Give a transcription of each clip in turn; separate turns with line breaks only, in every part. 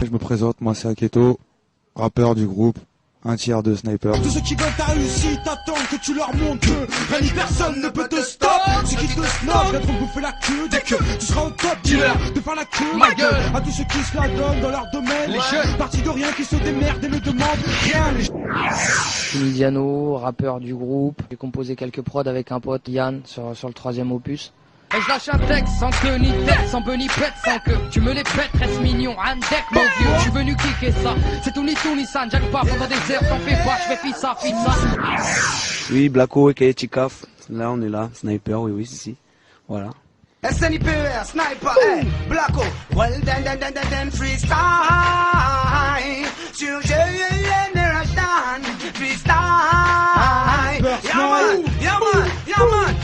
Je me présente, moi c'est Aketo, rappeur du groupe, un tiers de Sniper.
Tous ceux qui veulent ta réussite attendent que tu leur montres que rien ni personne ne peut te stop. Ceux qui te snobent viendront bouffer la queue dès que tu seras au top. Dealer de faire la queue, ma gueule. À tous ceux qui se la donnent dans leur domaine, les jeunes partis de rien qui se démerdent et ne demandent rien.
Emiliano, rappeur du groupe. J'ai composé quelques prods avec un pote, Yann, sur le 3e opus.
Et je lâche un texte sans queue ni tête, sans bœuf ni pète, sans que tu me les pètes, reste mignon, un deck mon vieux, je suis venu kicker ça, c'est tout ni san, j'arrive pas pendant des heures, t'en fais pas, je fais fissa.
Oui, Blacko et Chikaf, là on est là, Sniper, oui, ici, voilà.
SNIPER, Sniper, hey, Blacko, well then, freestyle, sur Génération, freestyle,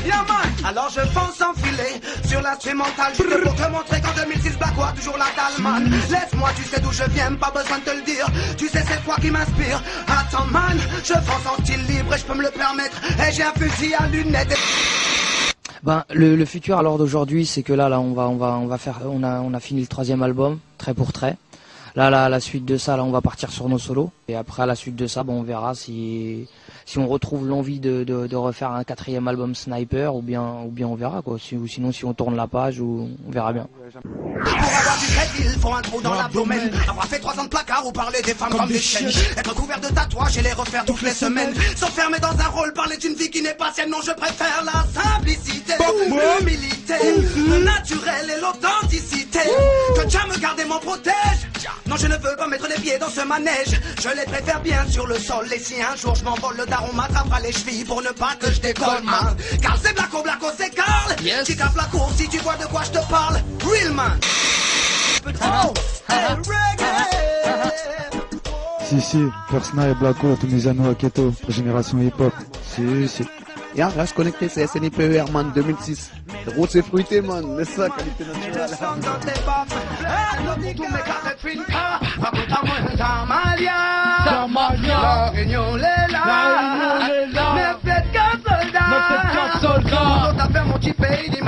yaman, alors je fonce enfiler sur l'instrumental, juste pour te montrer qu'en 2006 Blacko a toujours la dalle, man. Laisse-moi, tu sais d'où je viens, pas besoin de te le dire, tu sais c'est quoi qui m'inspire. Attends man, je fonce en style libre et je peux me le permettre, et j'ai un fusil à lunettes.
Ben, le futur alors d'aujourd'hui, c'est que là on va faire, on a fini le 3e album, trait pour trait. Là, la suite de ça, là, on va partir sur nos solos. Et après, à la suite de ça, bon, on verra si on retrouve l'envie de refaire un 4e album Sniper, ou bien on verra, quoi. Ou sinon, si on tourne la page, on verra bien.
Pour avoir du crédit, il faut un trou dans l'abdomen. Avoir fait 3 ans de placard ou parler des femmes comme des chiennes. Être couvert de tatouages et les refaire toutes les semaines. S'enfermer dans un rôle, parler d'une vie qui n'est pas sienne. Non, je préfère la simplicité, l'humilité, le naturel et l'authenticité. Que Dieu me garde et m'en protège. Non, je ne veux pas mettre les pieds dans ce manège. Je les préfère bien sur le sol. Et si un jour je m'envole, le daron m'attrapera les chevilles pour ne pas que je décolle, man. Car c'est Blacko, c'est Carl. Qui tape la course si tu vois de quoi je te parle. Real man.
Si, Persna et Blacko, tous mes amis Aketo, génération hip-hop. Si.
Et reste connecté, c'est SNIPER, man, 2006. Rose et fruité, man, mais ça, qualité naturelle.
La Réunion, les là. Mais faites qu'un soldat. T'as fait mon petit pays, des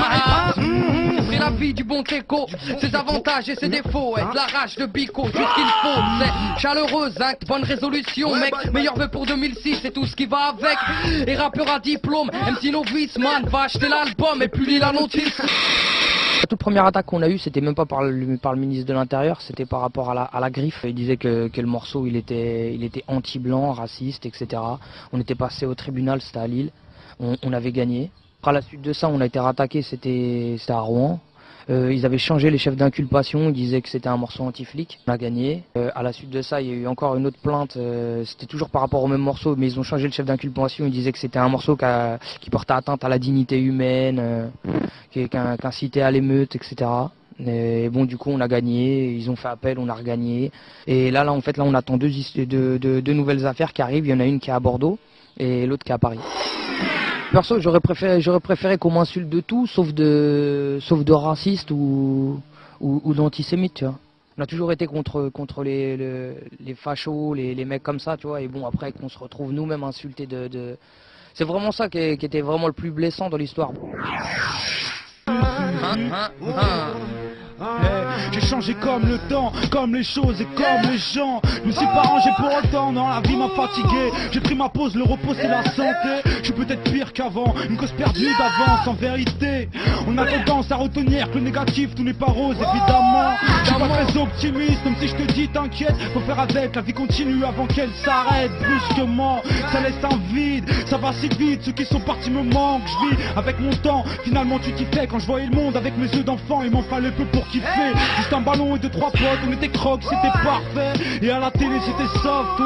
C'est la vie du bon teco, ses avantages et ses défauts. Être la rage de Bico, c'est ce qu'il faut. C'est chaleureuse, hein, bonne résolution, mec. Meilleur vœu pour 2006, c'est tout ce qui va avec. Et rappeur à diplôme, MC Novice, man, va acheter l'album et puis la notice.
La toute première attaque qu'on a eue, c'était même pas par le ministre de l'Intérieur, c'était par rapport à la griffe. Il disait que le morceau, il était anti-blanc, raciste, etc. On était passé au tribunal, c'était à Lille. On avait gagné. À la suite de ça, on a été rattaqué, c'était à Rouen. Ils avaient changé les chefs d'inculpation, ils disaient que c'était un morceau anti-flic. On a gagné. À la suite de ça, il y a eu encore une autre plainte, c'était toujours par rapport au même morceau, mais ils ont changé le chef d'inculpation, ils disaient que c'était un morceau qui portait atteinte à la dignité humaine, qui incitait à l'émeute, etc. Et bon, du coup, on a gagné, ils ont fait appel, on a regagné. Et là, en fait, on attend deux nouvelles affaires qui arrivent. Il y en a une qui est à Bordeaux et l'autre qui est à Paris. Perso, j'aurais préféré qu'on m'insulte de tout, sauf de raciste ou d'antisémite, tu vois. On a toujours été contre les fachos, les mecs comme ça, tu vois. Et bon, après qu'on se retrouve nous-mêmes insultés de... C'est vraiment ça qui était vraiment le plus blessant dans l'histoire.
J'ai changé comme le temps, comme les choses et comme les gens. Je me suis pas rangé pour autant, non, la vie m'a fatigué. J'ai pris ma pause, le repos c'est la santé. Je suis peut-être pire qu'avant, une cause perdue d'avance. En vérité, on a tendance à retenir que le négatif, tout n'est pas rose, évidemment. Je suis pas très optimiste, même si je te dis t'inquiète, faut faire avec, la vie continue avant qu'elle s'arrête brusquement. Ça laisse un vide, ça va si vite, ceux qui sont partis me manquent. Je vis avec mon temps, finalement tu t'y fais. Quand je voyais le monde avec mes yeux d'enfant, il m'en fallait peu pour kiffer. Juste un ballon et 2-3 potes, on était crocs, c'était parfait. Et à la télé c'était soft,